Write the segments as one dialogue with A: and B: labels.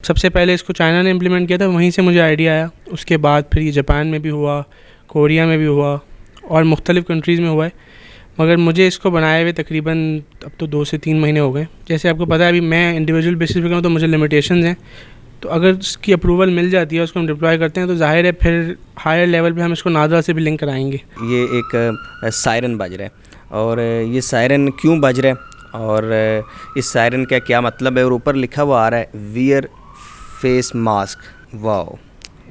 A: सबसे पहले इसको चाइना ने इम्प्लीमेंट किया था, वहीं से मुझे आइडिया आया। उसके बाद फिर ये जापान में भी हुआ, कोरिया में भी हुआ और मुख्तलिफ़ कंट्रीज़ में हुआ है। मगर मुझे इसको बनाए हुए तकरीबन अब तो 2 से 3 महीने हो गए। जैसे आपको पता है अभी मैं इंडिविजुअल बेसिस पे करूँ तो मुझे लिमिटेशंस हैं, तो अगर इसकी अप्रूवल मिल जाती है, उसको हम डिप्लॉय करते हैं तो ज़ाहिर है फिर हायर लेवल पे हम इसको नादरा से भी लिंक कराएंगे।
B: ये एक सायरन बज रहा है और ये सायरन क्यों बज रहा है और इस सायरन का क्या मतलब है, और ऊपर लिखा हुआ आ रहा है wear face mask. Wow,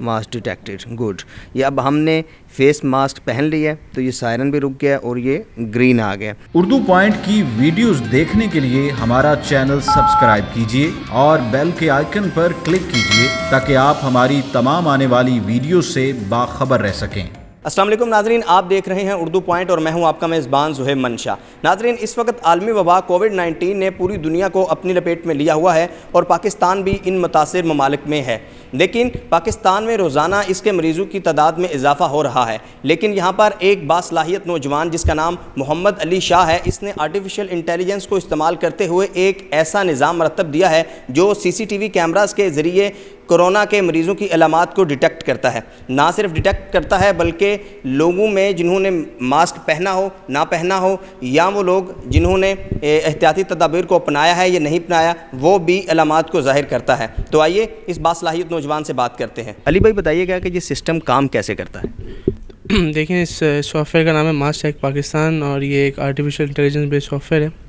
B: mask detected, good. ये अब हमने फेस मास्क पहन लिया है तो ये सायरन भी रुक गया और ये ग्रीन आ गया।
C: उर्दू पॉइंट की वीडियोस देखने के लिए हमारा चैनल सब्सक्राइब कीजिए और बेल के आइकन पर क्लिक कीजिए ताकि आप हमारी तमाम आने वाली वीडियो से बाखबर रह सकें।
B: अस्सलाम वालेकुम नाजरीन, आप देख रहे हैं उर्दू पॉइंट और मैं हूं आपका मेज़बान ज़ुहैब मंशा। नाजरीन, इस वक्त आलमी वबा कोविड-19 ने पूरी दुनिया को अपनी लपेट में लिया हुआ है और पाकिस्तान भी इन मुतासिर ममालिक में है। लेकिन पाकिस्तान में रोज़ाना इसके मरीज़ों की तादाद में इजाफ़ा हो रहा है। लेकिन यहाँ पर एक बासलाहियत नौजवान जिसका नाम मोहम्मद अली शाह है, इसने आर्टिफिशियल इंटेलिजेंस को इस्तेमाल करते हुए एक ऐसा निज़ाम मरतब दिया है जो CCTV कैमरास के ज़रिए कोरोना के मरीज़ों की अलामात को डिटेक्ट करता है। ना सिर्फ डिटेक्ट करता है बल्कि लोगों में जिन्होंने मास्क पहना हो, ना पहना हो, या वो लोग जिन्होंने एहतियाती तदाबीर को अपनाया है या नहीं अपनाया, वो भी अलामात को ज़ाहिर करता है। तो आइए इस बासलाहियत नौजवान से बात करते हैं। अली भाई, बताइएगा कि ये सिस्टम काम कैसे करता है?
A: देखिए, इस सॉफ्टवेयर का नाम है मास्क पाकिस्तान और ये एक आर्टिफिशियल इंटेलिजेंस बेस्ड सॉफ्टवेयर है।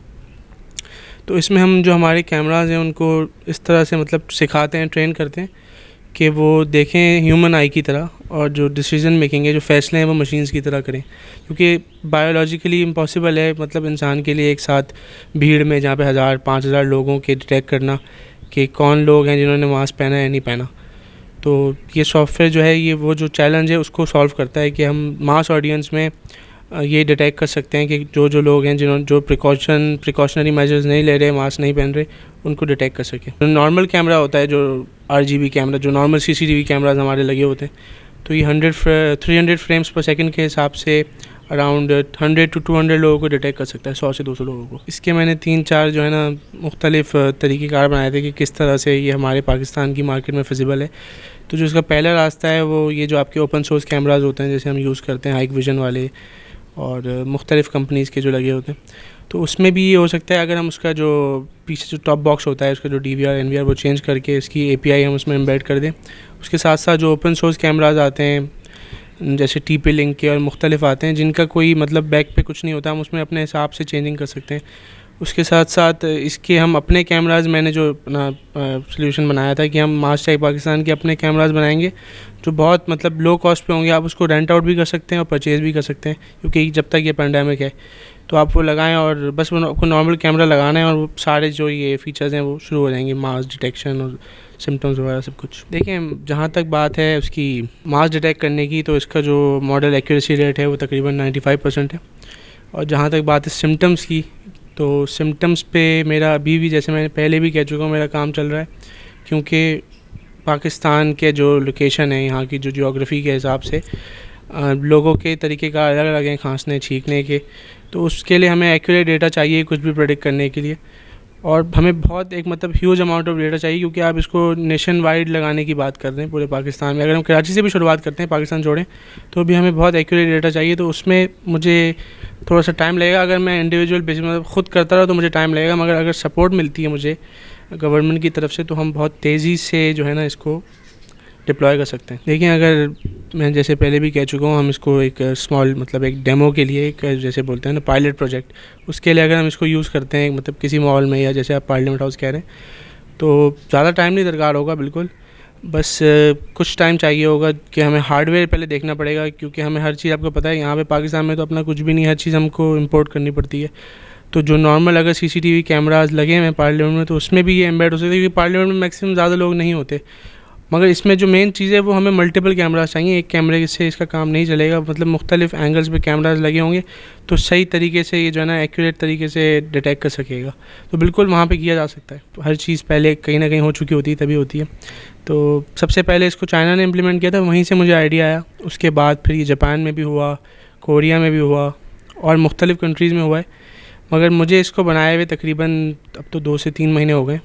A: तो इसमें हम जो हमारे कैमराज़ हैं उनको इस तरह से मतलब सिखाते हैं, ट्रेन करते हैं कि वो देखें ह्यूमन आई की तरह, और जो डिसीजन मेकिंग है, जो फ़ैसले हैं, वो मशीन्स की तरह करें। क्योंकि बायोलॉजिकली इम्पॉसिबल है मतलब इंसान के लिए एक साथ भीड़ में जहाँ पे 1000-5000 लोगों के डिटेक्ट करना कि कौन लोग हैं जिन्होंने मास्क पहना है या नहीं पहना। तो ये सॉफ्टवेयर जो है, ये वो जो चैलेंज है उसको सॉल्व करता है कि हम मास ऑडियंस में ये डिटेक्ट कर सकते हैं कि जो लोग हैं जिन्होंने जो प्रिकॉशनरी मेजर्स नहीं ले रहे, मास्क नहीं पहन रहे, उनको डिटेक्ट कर सकें। जो नॉर्मल कैमरा होता है, जो RGB कैमरा, जो नॉर्मल CCTV कैमराज हमारे लगे होते हैं, तो ये 300 फ्रेम्स पर सेकंड के हिसाब से अराउंड 100 to 200 लोगों को डिटेक्ट कर सकता है, 100 से 200 लोगों को। इसके मैंने 3-4 जो है ना मुख्तलिफ़ तरीक़ेकार बनाए थे कि किस तरह से ये हमारे पाकिस्तान की मार्केट में फिजिबल है। तो जो इसका पहला रास्ता है वो ये जो आपके ओपन सोर्स कैमराज होते हैं, जैसे हम यूज़ करते हैं Hikvision वाले और मुख्तलिफ़ कंपनीज़ के जो लगे होते हैं, तो उसमें भी ये हो सकता है अगर हम उसका जो पीछे जो टॉप बॉक्स होता है, उसका जो DVR NVR वो चेंज करके इसकी API हम उसमें एम्बेड कर दें। उसके साथ साथ जो ओपन सोर्स कैमराज आते हैं जैसे TP-Link के और मुख्तलिफ़ आते हैं जिनका कोई मतलब बैक पे कुछ नहीं होता, हम उसमें अपने हिसाब से चेंजिंग कर सकते हैं। उसके साथ साथ इसके हम अपने कैमराज़, मैंने जो अपना सॉल्यूशन बनाया था कि हम मास्क पाकिस्तान के अपने कैमराज़ बनाएंगे जो बहुत मतलब लो कॉस्ट पे होंगे। आप उसको रेंट आउट भी कर सकते हैं और परचेज़ भी कर सकते हैं, क्योंकि जब तक ये पैंडेमिक है तो आप वो लगाएं और बस वो आपको नॉर्मल कैमरा लगाना है और वो सारे जो ये फ़ीचर्स हैं वो शुरू हो जाएंगे, मास्क डिटेक्शन और सिम्टम्स वगैरह सब कुछ। देखें, जहाँ तक बात है उसकी मास्क डिटेक्ट करने की, तो इसका जो मॉडल एक्यूरेसी रेट है वो तकरीबन 95% है। और जहाँ तक बात है सिम्टम्स की, तो सिम्टम्स पे मेरा अभी भी, जैसे मैंने पहले भी कह चुका हूँ, मेरा काम चल रहा है। क्योंकि पाकिस्तान के जो लोकेशन है, यहाँ की जो जियोग्राफी के हिसाब से लोगों के तरीके का अलग अलग हैं खांसने छींकने के, तो उसके लिए हमें एक्यूरेट डेटा चाहिए कुछ भी प्रेडिक्ट करने के लिए। और हमें बहुत एक मतलब ह्यूज अमाउंट ऑफ डेटा चाहिए, क्योंकि आप इसको नेशन वाइड लगाने की बात कर रहे हैं पूरे पाकिस्तान में। अगर हम कराची से भी शुरुआत करते हैं, पाकिस्तान छोड़ें, तो भी हमें बहुत एक्यूरेट डेटा चाहिए। तो उसमें मुझे थोड़ा सा टाइम लगेगा। अगर मैं इंडिविजुअल बेसिस मतलब ख़ुद करता रहा तो मुझे टाइम लगेगा, मगर अगर सपोर्ट मिलती है मुझे गवर्नमेंट की तरफ से तो हम बहुत तेज़ी से जो है ना इसको डिप्लॉय कर सकते हैं। देखिए, अगर मैं जैसे पहले भी कह चुका हूँ, हम इसको एक स्मॉल मतलब एक डेमो के लिए, एक जैसे बोलते हैं ना पायलट प्रोजेक्ट, उसके लिए अगर हम इसको यूज़ करते हैं मतलब किसी मॉल में, या जैसे आप पार्लियामेंट हाउस कह रहे हैं, तो ज़्यादा टाइम नहीं दरकार होगा। बिल्कुल बस कुछ टाइम चाहिए होगा कि हमें हार्डवेयर पहले देखना पड़ेगा, क्योंकि हमें हर चीज़, आपको पता है यहाँ पे पाकिस्तान में तो अपना कुछ भी नहीं, हर चीज़ हमको इंपोर्ट करनी पड़ती है। तो जो नॉर्मल अगर CCTV कैमराज लगे हैं पार्लियामेंट में, तो उसमें भी ये एम्बेड हो सकते हैं, क्योंकि पार्लियामेंट में मैक्सिमम ज़्यादा लोग नहीं होते। मगर इसमें जो मेन चीज़ है वो हमें मल्टीपल कैमराज चाहिए, एक कैमरे से इसका काम नहीं चलेगा। मतलब मुख्तलिफ़ एंगल्स पे कैमराज लगे होंगे तो सही तरीके से ये जो है ना एक्यूरेट तरीके से डिटेक्ट कर सकेगा। तो बिल्कुल वहाँ पे किया जा सकता है। तो हर चीज़ पहले कहीं ना कहीं हो चुकी होती है, तभी होती है। तो सबसे पहले इसको चाइना ने इम्प्लीमेंट किया था, वहीं से मुझे आइडिया आया। उसके बाद फिर ये जापान में भी हुआ, कोरिया में भी हुआ और मुख्तलिफ़ कंट्रीज़ में हुआ है। मगर मुझे इसको बनाए हुए तकरीबन अब तो 2 से 3 महीने हो गए।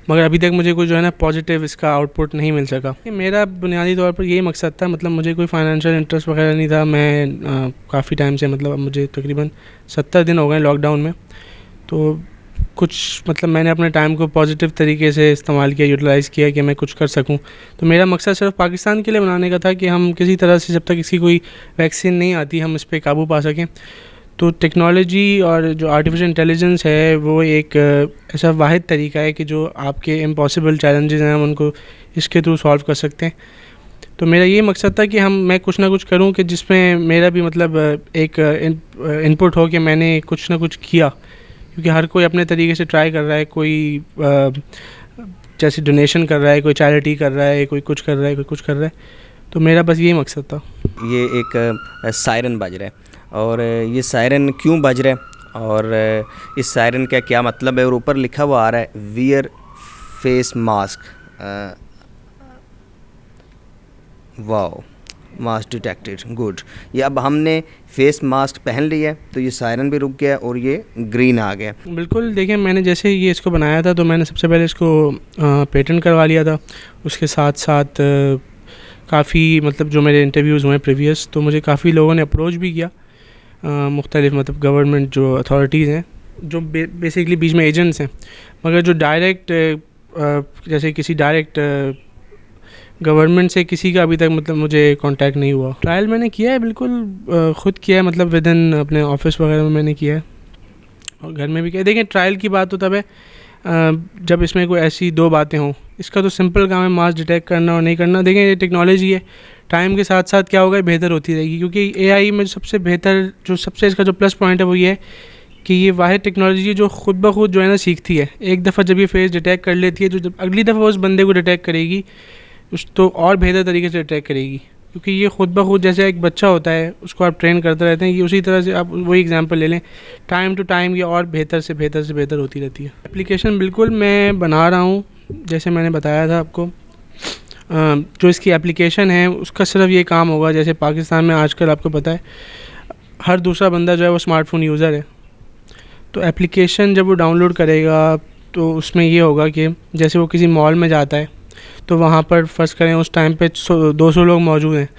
A: मगर अभी तक मुझे कोई जो है ना पॉजिटिव इसका आउटपुट नहीं मिल सका। मेरा बुनियादी तौर पर यही मकसद था, मतलब मुझे कोई फाइनेंशियल इंटरेस्ट वगैरह नहीं था। मैं काफ़ी टाइम से, मतलब अब मुझे तकरीबन 70 दिन हो गए लॉकडाउन में, तो कुछ मतलब मैंने अपने टाइम को पॉजिटिव तरीके से इस्तेमाल किया, यूटिलाइज़ किया कि मैं कुछ कर सकूं। तो मेरा मकसद सिर्फ पाकिस्तान के लिए बनाने का था कि हम किसी तरह से, जब तक इसकी कोई वैक्सीन नहीं आती, हम इस पर काबू पा सकें। तो टेक्नोलॉजी और जो आर्टिफिशियल इंटेलिजेंस है वो एक ऐसा वाहिद तरीका है कि जो आपके इम्पॉसिबल चैलेंजेस हैं हम उनको इसके थ्रू सॉल्व कर सकते हैं। तो मेरा ये मकसद था कि मैं कुछ ना कुछ करूं कि जिसमें मेरा भी मतलब एक इनपुट हो कि मैंने कुछ ना कुछ किया, क्योंकि हर कोई अपने तरीके से ट्राई कर रहा है। कोई जैसे डोनेशन कर रहा है, कोई चैरिटी कर रहा है, कोई कुछ कर रहा है, कोई कुछ कर रहा है। तो मेरा बस यही मकसद था।
B: ये एक सायरन बज रहा है, और ये सायरन क्यों बज रहा है और इस सायरन का क्या मतलब है, और ऊपर लिखा हुआ आ रहा है wear face mask. Wow, mask detected, good. ये अब हमने फेस मास्क पहन लिया है तो ये सायरन भी रुक गया और ये ग्रीन आ गया।
A: बिल्कुल, देखिए मैंने जैसे ये इसको बनाया था तो मैंने सबसे पहले इसको पेटेंट करवा लिया था। उसके साथ साथ काफ़ी मतलब जो मेरे इंटरव्यूज़ हुए प्रीवियस, तो मुझे काफ़ी लोगों ने अप्रोच भी किया, मुख्तलिफ मतलब गवर्नमेंट जो अथॉरिटीज़ हैं, जो बेसिकली बीच में एजेंट्स हैं, मगर जो डायरेक्ट जैसे किसी डायरेक्ट गवर्नमेंट से किसी का अभी तक मतलब मुझे कांटेक्ट नहीं हुआ। ट्रायल मैंने किया है, बिल्कुल ख़ुद किया है, मतलब विद इन अपने ऑफिस वगैरह में मैंने किया है और घर में भी किया है। देखिए ट्रायल की बात तो तब है जब इसमें कोई ऐसी दो बातें हों। इसका तो सिंपल काम है मास्क डिटेक्ट करना और नहीं करना। देखें ये टेक्नोलॉजी है, टाइम के साथ साथ क्या होगा, बेहतर होती रहेगी, क्योंकि एआई में सबसे बेहतर जो सबसे इसका जो प्लस पॉइंट है वो ये है कि ये वाहिद टेक्नोलॉजी है जो ख़ुद ब खुद जो है ना सीखती है। एक दफ़ा जब ये फेस डिटेक्ट कर लेती है, तो जब अगली दफ़ा उस बंदे को डिटेक्ट करेगी तो और बेहतर तरीके से डिटेक्ट करेगी, क्योंकि ये ख़ुद ब खुद जैसे एक बच्चा होता है उसको आप ट्रेन करते रहते हैं, ये उसी तरह से आप वही एग्जांपल ले लें, टाइम टू टाइम ये और बेहतर से बेहतर होती रहती है। एप्लीकेशन बिल्कुल मैं बना रहा हूँ, जैसे मैंने बताया था आपको। जो इसकी एप्लीकेशन है उसका सिर्फ ये काम होगा, जैसे पाकिस्तान में आजकल आपको पता है हर दूसरा बंदा जो है वो स्मार्टफ़ोन यूज़र है। तो एप्लीकेशन जब वो डाउनलोड करेगा तो उसमें ये होगा कि जैसे वो किसी मॉल में जाता है तो वहाँ पर फ़र्ज़ करें उस टाइम पे 200 लोग मौजूद हैं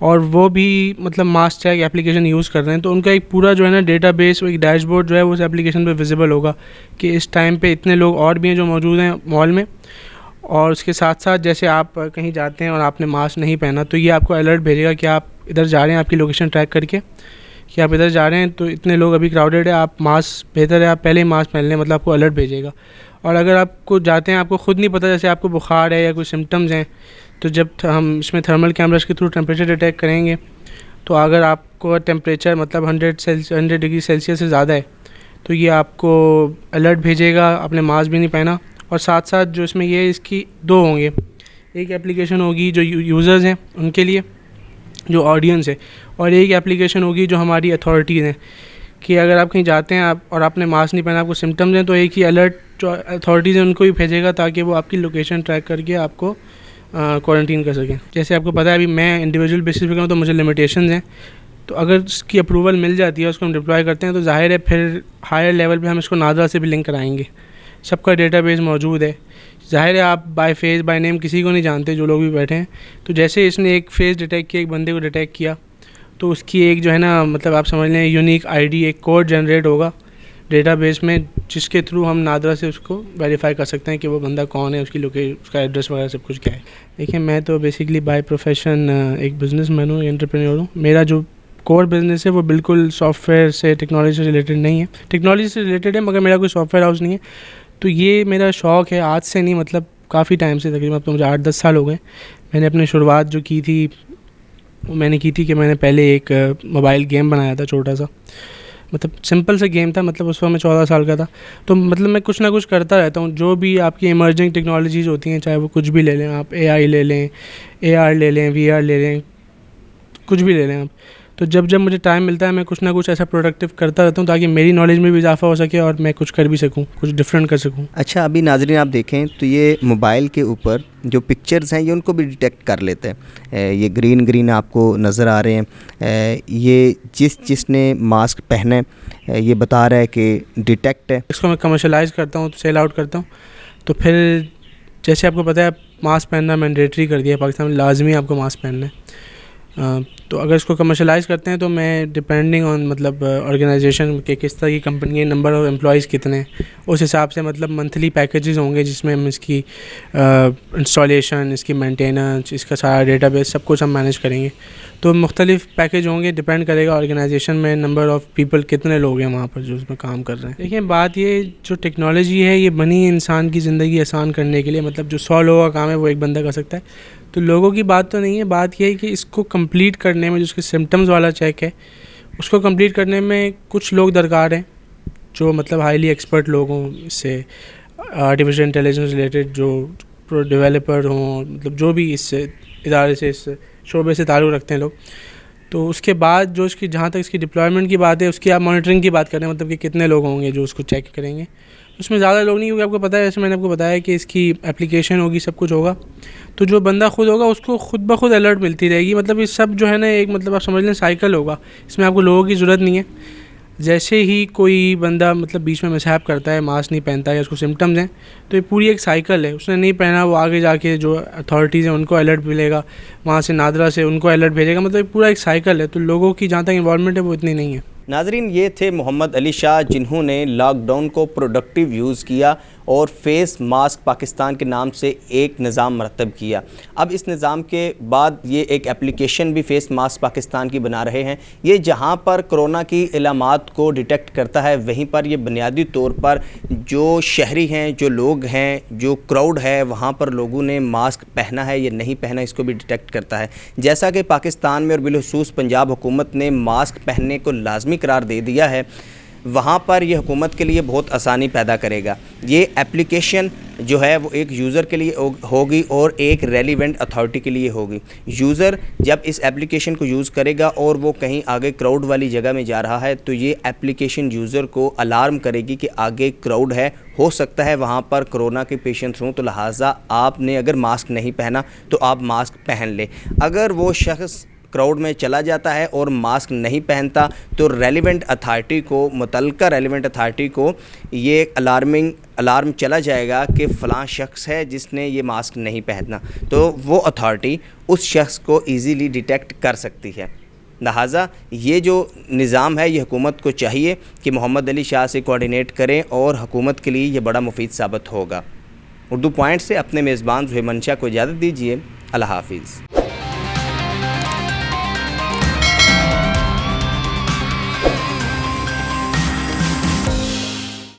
A: और वो भी मतलब मास्क चेक एप्लीकेशन यूज़ कर रहे हैं, तो उनका एक पूरा जो है ना डेटाबेस, एक डैशबोर्ड जो है वो उस एप्लीकेशन पे विजिबल होगा कि इस टाइम पे इतने लोग और भी हैं जो मौजूद हैं मॉल में। और उसके साथ साथ जैसे आप कहीं जाते हैं और आपने मास्क नहीं पहना तो ये आपको अलर्ट भेजेगा कि आप इधर जा रहे हैं, आपकी लोकेशन ट्रैक करके कि आप इधर जा रहे हैं, तो इतने लोग अभी क्राउडेड है, आप मास्क बेहतर है आप पहले ही मास्क पहन लें, मतलब आपको अलर्ट भेजेगा। और अगर आपको जाते हैं आपको ख़ुद नहीं पता, जैसे आपको बुखार है या कोई सिम्टम्स हैं, तो जब हम इसमें थर्मल कैमरास के थ्रू टेम्परेचर डिटेक्ट करेंगे, तो अगर आपको टेम्परेचर मतलब 100 डिग्री सेल्सियस से ज़्यादा है तो ये आपको अलर्ट भेजेगा, आपने मास्क भी नहीं पहना। और साथ साथ जो इसमें ये इसकी दो होंगे, एक एप्लीकेशन होगी जो यूज़र्स हैं उनके लिए, जो ऑडियंस है, और एक एप्लीकेशन होगी जो हमारी अथॉरिटीज़ हैं कि अगर आप कहीं जाते हैं आप और आपने मास्क नहीं पहना, आपको सिम्टम्स हैं, तो एक ही अलर्ट जो अथॉरिटीज़ हैं उनको भी भेजेगा ताकि वो आपकी लोकेशन ट्रैक करके आपको क्वारंटीन कर सकें। जैसे आपको पता है अभी मैं इंडिविजुअल बेसिस पे करूँ तो मुझे लिमिटेशंस हैं, तो अगर इसकी अप्रूवल मिल जाती है उसको हम डिप्लॉय करते हैं तो जाहिर है फिर हायर लेवल पे हम इसको नादरा से भी लिंक कराएंगे। सबका डेटाबेस मौजूद है, ज़ाहिर है आप बाय फेस बाय नेम किसी को नहीं जानते जो लोग भी बैठे हैं, तो जैसे इसने एक फेस डिटेक्ट किया, एक बंदे को डिटेक्ट किया, तो उसकी एक जो है ना मतलब आप समझ लें यूनिक आईडी, एक कोड जनरेट होगा डेटाबेस में, जिसके थ्रू हम नादरा से उसको वेरीफाई कर सकते हैं कि वो बंदा कौन है, उसकी उसका एड्रेस वगैरह सब कुछ क्या है। देखिए मैं तो बेसिकली बाय प्रोफेशन एक बिज़नेसमैन हूँ, एंटरप्रेन्योर हूँ। मेरा जो कोर बिज़नेस है वो बिल्कुल सॉफ्टवेयर से, टेक्नोलॉजी से रिलेटेड नहीं है। टेक्नोलॉजी से रिलेटेड है मगर मेरा कोई सॉफ्टवेयर हाउस नहीं है। तो ये मेरा शौक़ है, आज से नहीं मतलब काफ़ी टाइम से, तकरीबन अब तो मुझे 8-10 साल हो गए। मैंने अपनी शुरुआत जो की थी वो मैंने की थी कि मैंने पहले एक मोबाइल गेम बनाया था, छोटा सा, मतलब सिंपल सा गेम था, मतलब उस वक्त मैं 14 साल का था। तो मतलब मैं कुछ ना कुछ करता रहता हूँ, जो भी आपकी इमर्जिंग टेक्नोलॉजीज़ होती हैं, चाहे वो कुछ भी ले लें आप, AI ले लें, AR ले लें, VR ले लें, कुछ भी ले लें आप, तो जब जब मुझे टाइम मिलता है मैं कुछ ना कुछ ऐसा प्रोडक्टिव करता रहता हूँ ताकि मेरी नॉलेज में भी इजाफा हो सके और मैं कुछ कर भी सकूँ, कुछ डिफरेंट कर सकूँ।
B: अच्छा, अभी नाज़रीन आप देखें तो ये मोबाइल के ऊपर जो पिक्चर्स हैं ये उनको भी डिटेक्ट कर लेते हैं। ये ग्रीन आपको नज़र आ रहे हैं, ये जिसने मास्क पहने ये बता रहा है कि डिटेक्ट है।
A: इसको मैं कमर्शलाइज़ करता हूँ, सेल आउट करता हूँ, तो फिर जैसे आपको पता है मास्क पहनना मैंडेटरी कर दिया है पाकिस्तान में, लाजमी आपको मास्क पहनना है। तो अगर इसको कमर्शलाइज़ करते हैं तो मैं डिपेंडिंग ऑन मतलब ऑर्गेनाइजेशन के किस तरह की कंपनी है, नंबर ऑफ़ एम्प्लॉइज़ कितने हैं, उस हिसाब से मतलब मंथली पैकेजेस होंगे जिसमें हम इसकी इंस्टॉलेशन, इसकी मेंटेनेंस, इसका सारा डेटाबेस सब कुछ हम मैनेज करेंगे। तो मुख्तलिफ पैकेज होंगे, डिपेंड करेगा ऑर्गेनाइजेशन में नंबर ऑफ़ पीपल कितने लोग हैं वहाँ पर जो उसमें काम कर रहे हैं। देखिए बात ये जो टेक्नोलॉजी है ये बनी इंसान की ज़िंदगी आसान करने के लिए, मतलब जो 100 लोगों का काम है वो एक बंदा कर सकता है। तो लोगों की बात तो नहीं है, बात ये है कि इसको कंप्लीट करने में जो उसके सिम्टम्स वाला चेक है उसको कंप्लीट करने में कुछ लोग दरकार हैं जो मतलब हाईली एक्सपर्ट लोग हों, इससे आर्टिफिशियल इंटेलिजेंस रिलेटेड जो डेवलपर हों, मतलब जो भी इससे इदारे से इस शोबे से ताल्लुक़ रखते हैं लोग। तो उसके बाद जो इसकी जहाँ तक इसकी डिप्लॉयमेंट की बात है, उसकी आप मॉनिटरिंग की बात करें, मतलब कि कितने लोग होंगे जो उसको चेक करेंगे। उसमें ज़्यादा लोग नहीं, क्योंकि आपको पता है जैसे मैंने आपको बताया कि इसकी एप्लीकेशन होगी, सब कुछ होगा, तो जो बंदा खुद होगा उसको खुद ब खुद अलर्ट मिलती रहेगी। मतलब ये सब जो है ना एक मतलब आप समझ लें साइकिल होगा, इसमें आपको लोगों की ज़रूरत नहीं है। जैसे ही कोई बंदा मतलब बीच में मिसहैप करता है, मास्क नहीं पहनता है या उसको सिम्टम्स हैं, तो ये पूरी एक साइकिल है। उसने नहीं पहना, वो आगे जाके जो अथॉरिटीज़ हैं उनको अलर्ट मिलेगा, वहाँ से नादरा से उनको अलर्ट भेजेगा, मतलब ये पूरा एक साइकिल है। तो लोगों की जहाँ तक इन्वॉल्वमेंट है वो इतनी नहीं है।
B: नाजरीन, ये थे मोहम्मद अली शाह जिन्होंने लॉकडाउन को प्रोडक्टिव यूज़ किया और फेस मास्क पाकिस्तान के नाम से एक निज़ाम मरतब किया। अब इस निज़ाम के बाद ये एक एप्लीकेशन भी फेस मास्क पाकिस्तान की बना रहे हैं। ये जहां पर कोरोना की इलामात को डिटेक्ट करता है, वहीं पर ये बुनियादी तौर पर जो शहरी हैं, जो लोग हैं, जो क्राउड है, वहां पर लोगों ने मास्क पहना है या नहीं पहना, इसको भी डिटेक्ट करता है। जैसा कि पाकिस्तान में और बिलखुसूस पंजाब हुकूमत ने मास्क पहनने को लाजमी करार दे दिया है, वहाँ पर यह हुकूमत के लिए बहुत आसानी पैदा करेगा। ये एप्लीकेशन जो है वो एक यूज़र के लिए होगी और एक रेलिवेंट अथॉरिटी के लिए होगी। यूज़र जब इस एप्लीकेशन को यूज़ करेगा और वो कहीं आगे क्राउड वाली जगह में जा रहा है, तो ये एप्लीकेशन यूज़र को अलार्म करेगी कि आगे क्राउड है, हो सकता है वहाँ पर कोरोना के पेशेंट्स हों, तो लिहाजा आपने अगर मास्क नहीं पहना तो आप मास्क पहन लें। अगर वो शख्स क्राउड में चला जाता है और मास्क नहीं पहनता, तो रेलिवेंट अथॉरिटी को, मुतल्लिका रेलिवेंट अथॉरिटी को ये अलार्म चला जाएगा कि फ़लाँ शख्स है जिसने ये मास्क नहीं पहना, तो वो अथॉरिटी उस शख्स को ईज़िली डिटेक्ट कर सकती है। लिहाजा ये जो निज़ाम है ये हुकूमत को चाहिए कि मोहम्मद अली शाह से कोऑर्डिनेट करें और हुकूमत के लिए ये बड़ा मुफीद साबित होगा। उर्दू पॉइंट से अपने मेज़बान ज़ुहैब मंशा को इजाज़त दीजिए। अल्लाह हाफ़िज़।